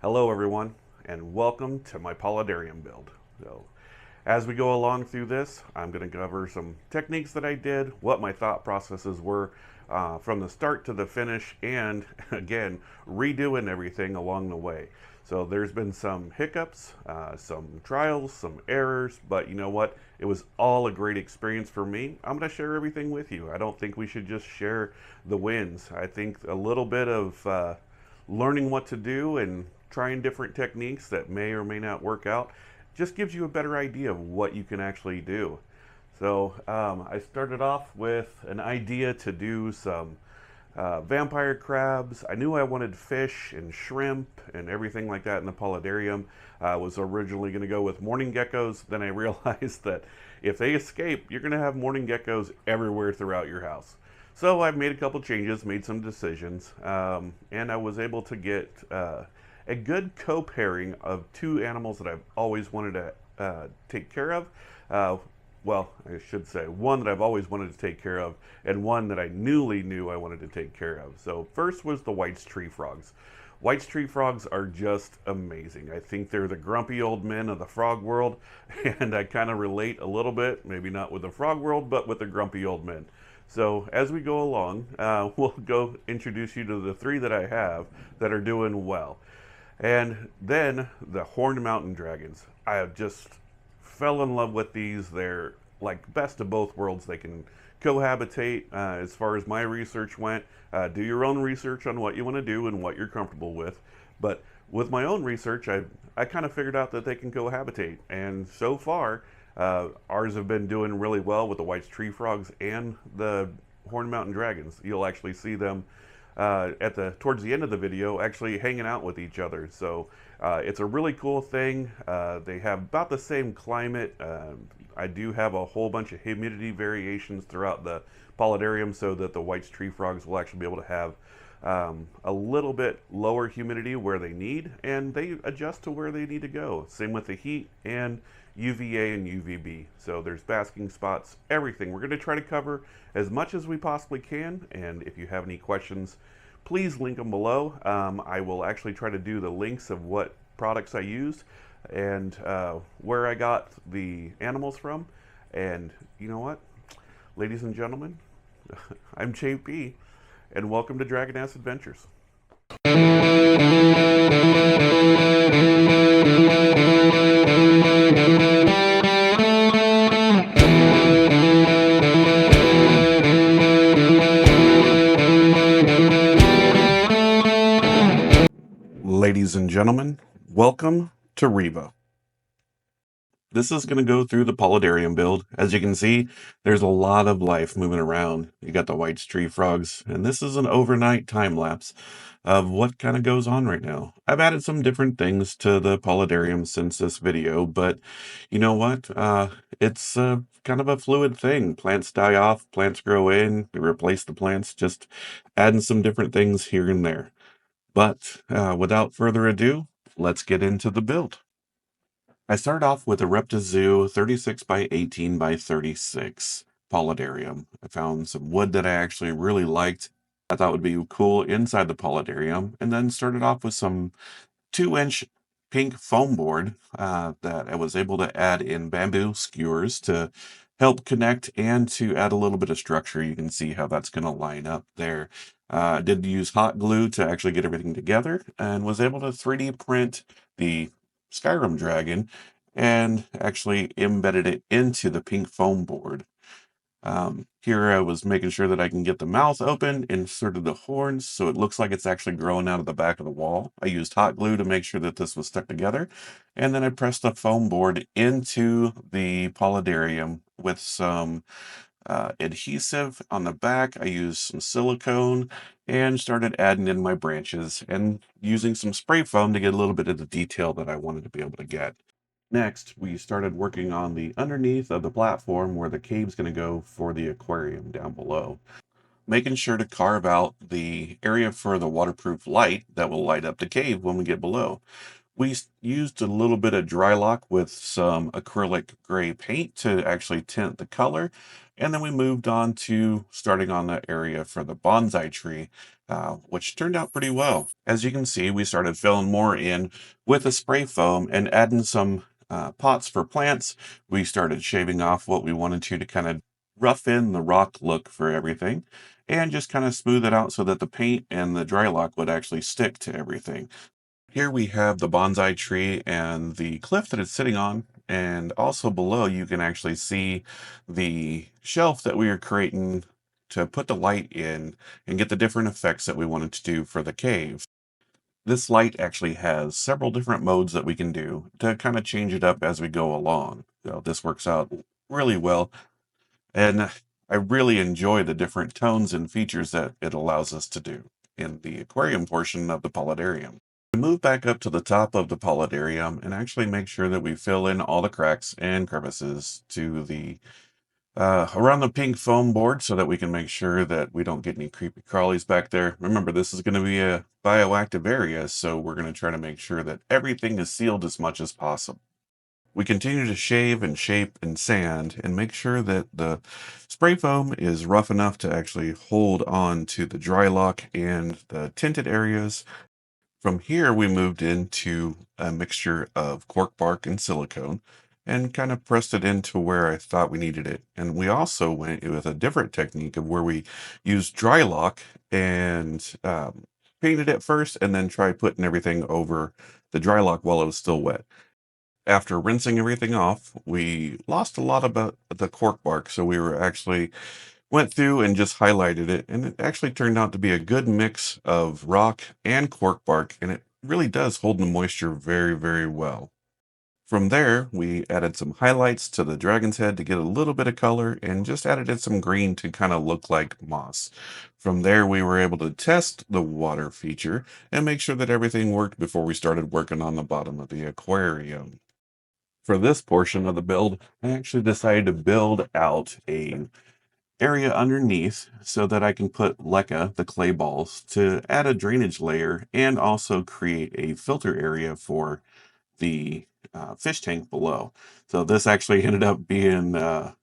Hello everyone, and welcome to my Paludarium build. So, as we go along through this, I'm going to cover some techniques that I did, what my thought processes were from the start to the finish, and again, redoing everything along the way. So there's been some hiccups, some trials, some errors, but you know what? It was all a great experience for me. I'm going to share everything with you. I don't think we should just share the wins. I think a little bit of learning what to do and trying different techniques that may or may not work out just gives you a better idea of what you can actually do. So I started off with an idea to do some vampire crabs. I knew I wanted fish and shrimp and everything like that in the paludarium. I was originally going to go with morning geckos. Then I realized that if they escape, you're going to have morning geckos everywhere throughout your house. So I've made a couple changes, made some decisions, and I was able to get a good co-pairing of two animals that I've always wanted to take care of. Well, I should say one that I've always wanted to take care of, and one that I newly knew I wanted to take care of. So first was the White's tree frogs. White's tree frogs are just amazing. I think they're the grumpy old men of the frog world, and I kind of relate a little bit, maybe not with the frog world, but with the grumpy old men. So as we go along, we'll go introduce you to the three that I have that are doing well. And then the horned mountain dragons. I have just fell in love with these. They're like best of both worlds. They can cohabitate as far as my research went. Do your own research on what you want to do and what you're comfortable with. But with my own research, I kind of figured out that they can cohabitate. And so far, ours have been doing really well with the White's tree frogs and the horned mountain dragons. You'll actually see them towards the end of the video actually hanging out with each other. So it's a really cool thing. They have about the same climate. I do have a whole bunch of humidity variations throughout the paludarium so that the White's tree frogs will actually be able to have a little bit lower humidity where they need, and they adjust to where they need to go. Same with the heat and UVA and UVB. So there's basking spots, everything. We're going to try to cover as much as we possibly can, and if you have any questions, please link them below. I will actually try to do the links of what products I used and where I got the animals from. And you know what, ladies and gentlemen, I'm JP, and welcome to Dragon Ass Adventures. Ladies and gentlemen, welcome to Reva. This is going to go through the Paludarium build. As you can see, there's a lot of life moving around. You got the White's tree frogs, and this is an overnight time lapse of what kind of goes on right now. I've added some different things to the Paludarium since this video, but you know what? It's kind of a fluid thing. Plants die off, plants grow in, we replace the plants, just adding some different things here and there. But without further ado, let's get into the build. I started off with a Reptizoo 36 by 18 by 36 Paludarium. I found some wood that I actually really liked. I thought would be cool inside the Paludarium, and then started off with some 2-inch pink foam board that I was able to add in bamboo skewers to help connect and to add a little bit of structure. You can see how that's going to line up there. I did use hot glue to actually get everything together and was able to 3D print the Skyrim dragon and actually embedded it into the pink foam board. Here I was making sure that I can get the mouth open, inserted the horns, so it looks like it's actually growing out of the back of the wall. I used hot glue to make sure that this was stuck together, and then I pressed the foam board into the paludarium with some adhesive on the back. I used some silicone and started adding in my branches and using some spray foam to get a little bit of the detail that I wanted to be able to get. Next, we started working on the underneath of the platform where the cave's going to go for the aquarium down below. Making sure to carve out the area for the waterproof light that will light up the cave when we get below. We used a little bit of dry lock with some acrylic gray paint to actually tint the color, And then we moved on to starting on the area for the bonsai tree, which turned out pretty well. As you can see, we started filling more in with a spray foam and adding some pots for plants. We started shaving off what we wanted to kind of rough in the rock look for everything and just kind of smooth it out so that the paint and the dry lock would actually stick to everything. Here we have the bonsai tree and the cliff that it's sitting on, and also below you can actually see the shelf that we are creating to put the light in and get the different effects that we wanted to do for the cave. This light actually has several different modes that we can do to kind of change it up as we go along. So this works out really well, and I really enjoy the different tones and features that it allows us to do in the aquarium portion of the Paludarium. We move back up to the top of the Paludarium and actually make sure that we fill in all the cracks and crevices to the around the pink foam board so that we can make sure that we don't get any creepy crawlies back there. Remember, this is going to be a bioactive area, so we're going to try to make sure that everything is sealed as much as possible. We continue to shave and shape and sand and make sure that the spray foam is rough enough to actually hold on to the dry lock and the tinted areas. From here, we moved into a mixture of cork bark and silicone and kind of pressed it into where I thought we needed it. And we also went with a different technique of where we used dry lock and painted it first and then tried putting everything over the dry lock while it was still wet. After rinsing everything off, we lost a lot about the cork bark, so we were actually went through and just highlighted it, and it actually turned out to be a good mix of rock and cork bark, and it really does hold the moisture very, very well. From there, we added some highlights to the dragon's head to get a little bit of color and just added in some green to kind of look like moss. From there, we were able to test the water feature and make sure that everything worked before we started working on the bottom of the aquarium. For this portion of the build, I actually decided to build out a area underneath so that I can put leca, the clay balls, to add a drainage layer and also create a filter area for the fish tank below. So this actually ended up being a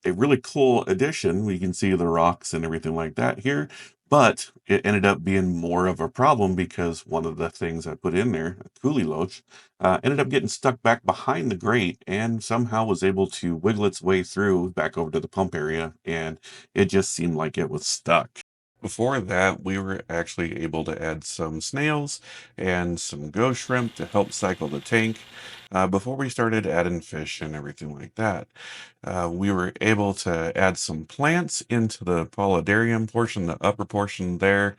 really cool addition. We can see the rocks and everything like that here, but it ended up being more of a problem because one of the things I put in there, a coolie loach, ended up getting stuck back behind the grate and somehow was able to wiggle its way through back over to the pump area, and it just seemed like it was stuck. Before that, we were actually able to add some snails and some ghost shrimp to help cycle the tank before we started adding fish and everything like that. We were able to add some plants into the paludarium portion, the upper portion there,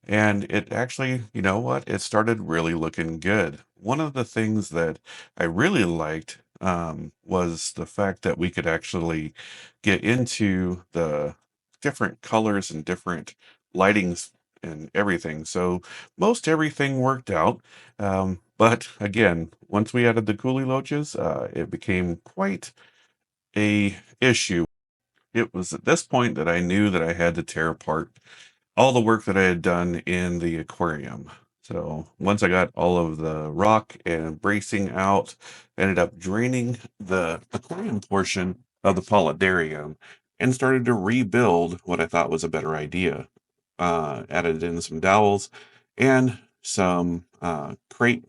and it actually, you know what, it started really looking good. One of the things that I really liked was the fact that we could actually get into the different colors and different lightings and everything. So most everything worked out. But again, once we added the coolie loaches, it became quite a issue. It was at this point that I knew that I had to tear apart all the work that I had done in the aquarium. So once I got all of the rock and bracing out, I ended up draining the aquarium portion of the paludarium and started to rebuild what I thought was a better idea. Added in some dowels and some crate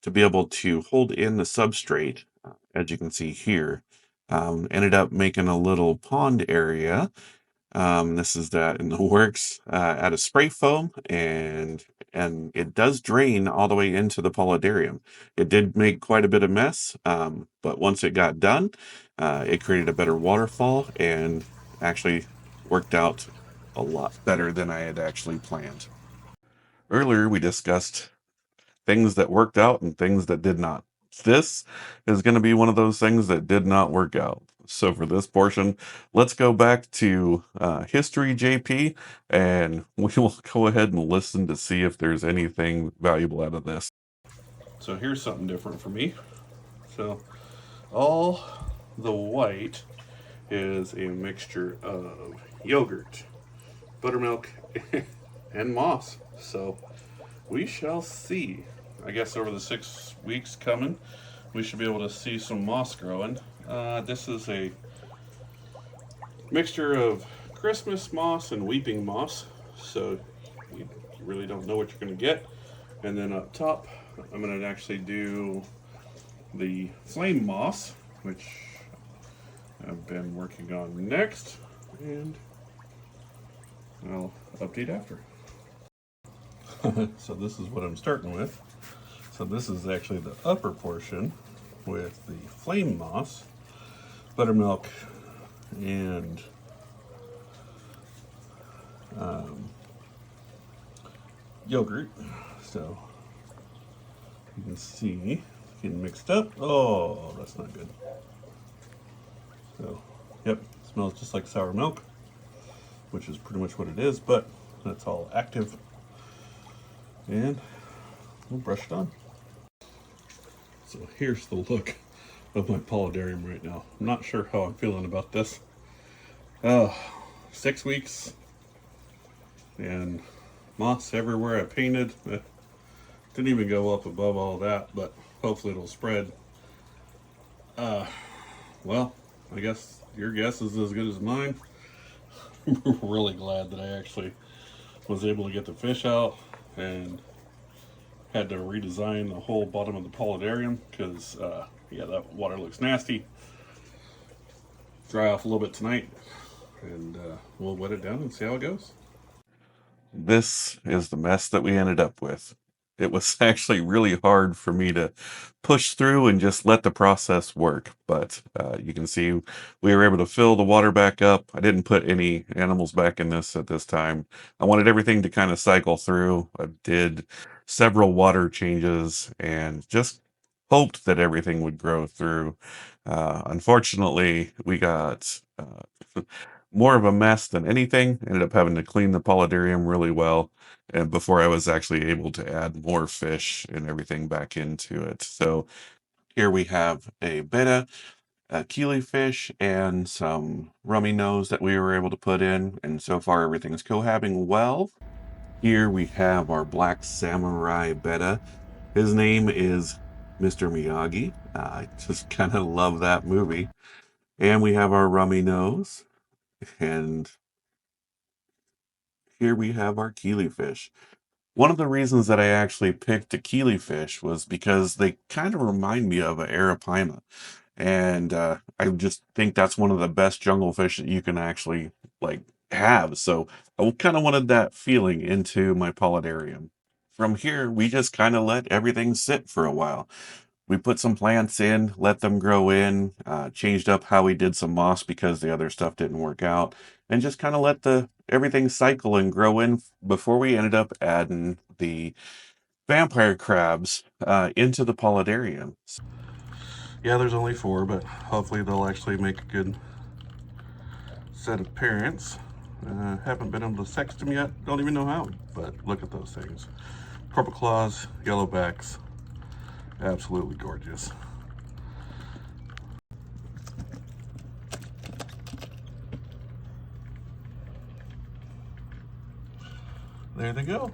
to be able to hold in the substrate, as you can see here. Ended up making a little pond area. This is that in the works. Add a spray foam and it does drain all the way into the paludarium. It did make quite a bit of mess, but once it got done, it created a better waterfall and actually worked out a lot better than I had actually planned. Earlier, we discussed things that worked out and things that did not. This is going to be one of those things that did not work out. So for this portion, let's go back to history, JP, and we will go ahead and listen to see if there's anything valuable out of this. So here's something different for me. So all the white is a mixture of yogurt, buttermilk, and moss. So we shall see. I guess over the 6 weeks coming, we should be able to see some moss growing. This is a Mixture of Christmas moss and weeping moss, so you really don't know what you're going to get. And then up top, I'm going to actually do the flame moss, which I've been working on next, and I'll update after. So this is what I'm starting with. So this is actually the upper portion with the flame moss, buttermilk, and yogurt. So you can see getting mixed up. Oh, that's not good. So, yep, smells just like sour milk, which is pretty much what it is, but that's all active. And we'll brush it on. So here's the look of my Paludarium right now. I'm not sure how I'm feeling about this. 6 weeks and moss everywhere. I painted. It didn't even go up above all that, but hopefully it'll spread. Well, I guess your guess is as good as mine. I'm really glad that I actually was able to get the fish out and had to redesign the whole bottom of the Paludarium because, yeah, that water looks nasty. Dry off a little bit tonight, and we'll wet it down and see how it goes. This is the mess that we ended up with. It was actually really hard for me to push through and just let the process work. But you can see we were able to fill the water back up. I didn't put any animals back in this at this time. I wanted everything to kind of cycle through. I did several water changes and just hoped that everything would grow through. Unfortunately, we got more of a mess than anything. Ended up having to clean the Paludarium really well, and before I was actually able to add more fish and everything back into it. So here we have a betta, a killifish, and some rummy nose that we were able to put in, and so far everything's cohabbing well. Here we have our black samurai betta. His name is Mr. Miyagi. I just kind of love that movie. And we have our rummy nose, and here we have our killifish. One of the reasons that I actually picked a killifish was because they kind of remind me of an arapaima. And I just think that's one of the best jungle fish that you can actually like have. So I kind of wanted that feeling into my Paludarium. From here, we just kind of let everything sit for a while. We put some plants in, let them grow in, changed up how we did some moss because the other stuff didn't work out, and just kind of let everything cycle and grow in before we ended up adding the vampire crabs into the Paludarium. Yeah, there's only 4, but hopefully they'll actually make a good set of parents. Haven't been able to sex them yet, don't even know how, but look at those things. Purple claws, yellowbacks, absolutely gorgeous. There they go.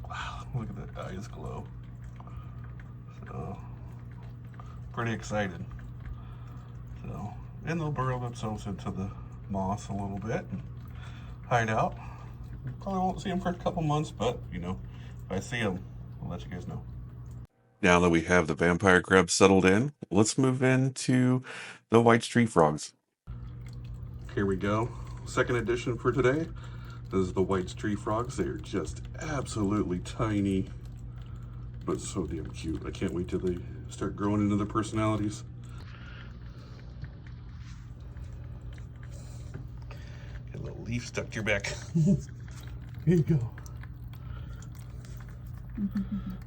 Wow, look at that eyes glow. So, pretty excited. So, and they'll burrow themselves into the moss a little bit and hide out. Probably won't see them for a couple months, but, you know, if I see them, I'll let you guys know. Now that we have the vampire crabs settled in, let's move into the white street frogs. Here we go. Second edition for today. This is the white street frogs. They're just absolutely tiny, but so damn cute. I can't wait till they start growing into their personalities. Get a little leaf stuck to your back. Here you go.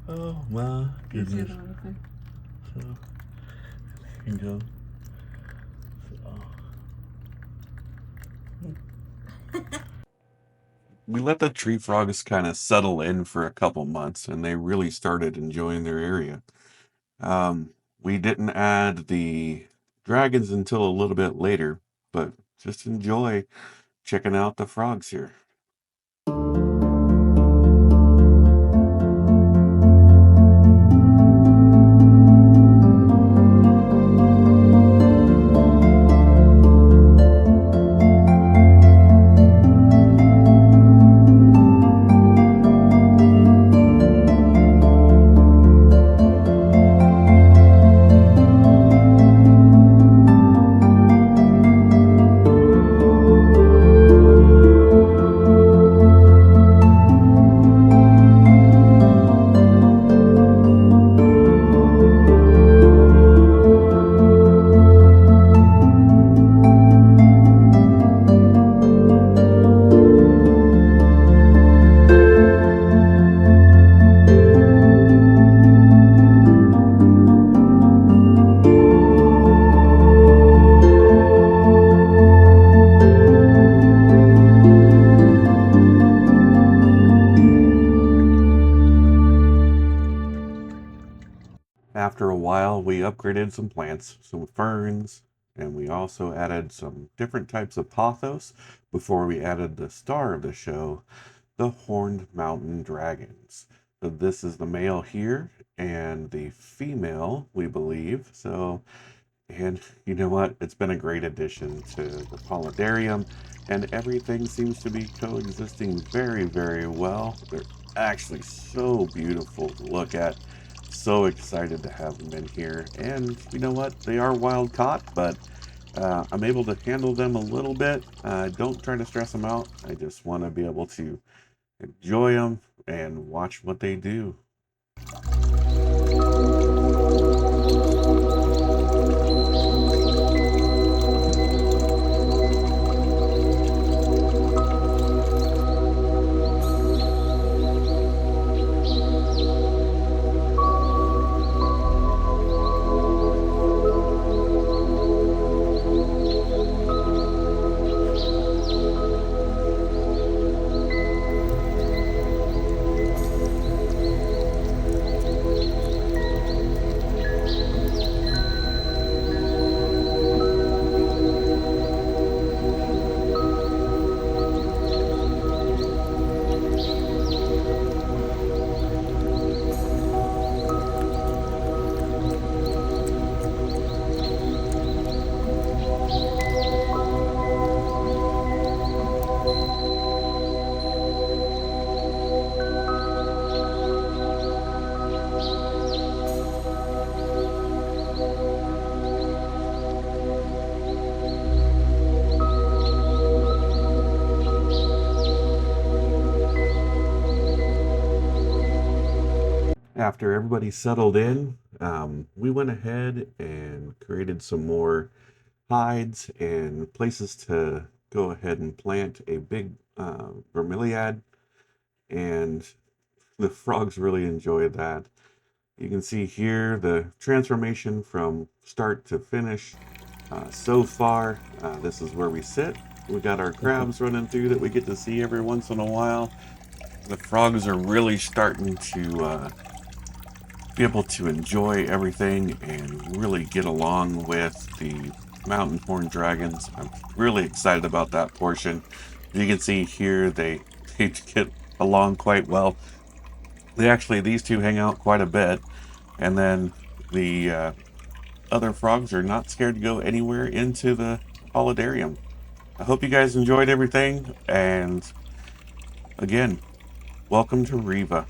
Oh my goodness. So, here you go. We let the tree frogs kind of settle in for a couple months, and they really started enjoying their area. We didn't add the dragons until a little bit later, but just enjoy checking out the frogs here. After a while, we upgraded some plants, some ferns, and we also added some different types of pothos before we added the star of the show, the horned mountain dragons. So this is the male here and the female, we believe. And you know what? It's been a great addition to the Paludarium, and everything seems to be coexisting very, very well. They're actually so beautiful to look at. So excited to have them in here. And you know what? They are wild caught, but I'm able to handle them a little bit. Don't try to stress them out. I just want to be able to enjoy them and watch what they do. After everybody settled in, we went ahead and created some more hides and places to go ahead and plant a big bromeliad, and the frogs really enjoyed that. You can see here the transformation from start to finish. So far, this is where we sit. We got our crabs running through that we get to see every once in a while. The frogs are really starting to be able to enjoy everything and really get along with the mountain horned dragons. I'm really excited about that portion. You can see here they get along quite well. These two hang out quite a bit, and then the other frogs are not scared to go anywhere into the Paludarium. I hope you guys enjoyed everything, and again, welcome to Riva.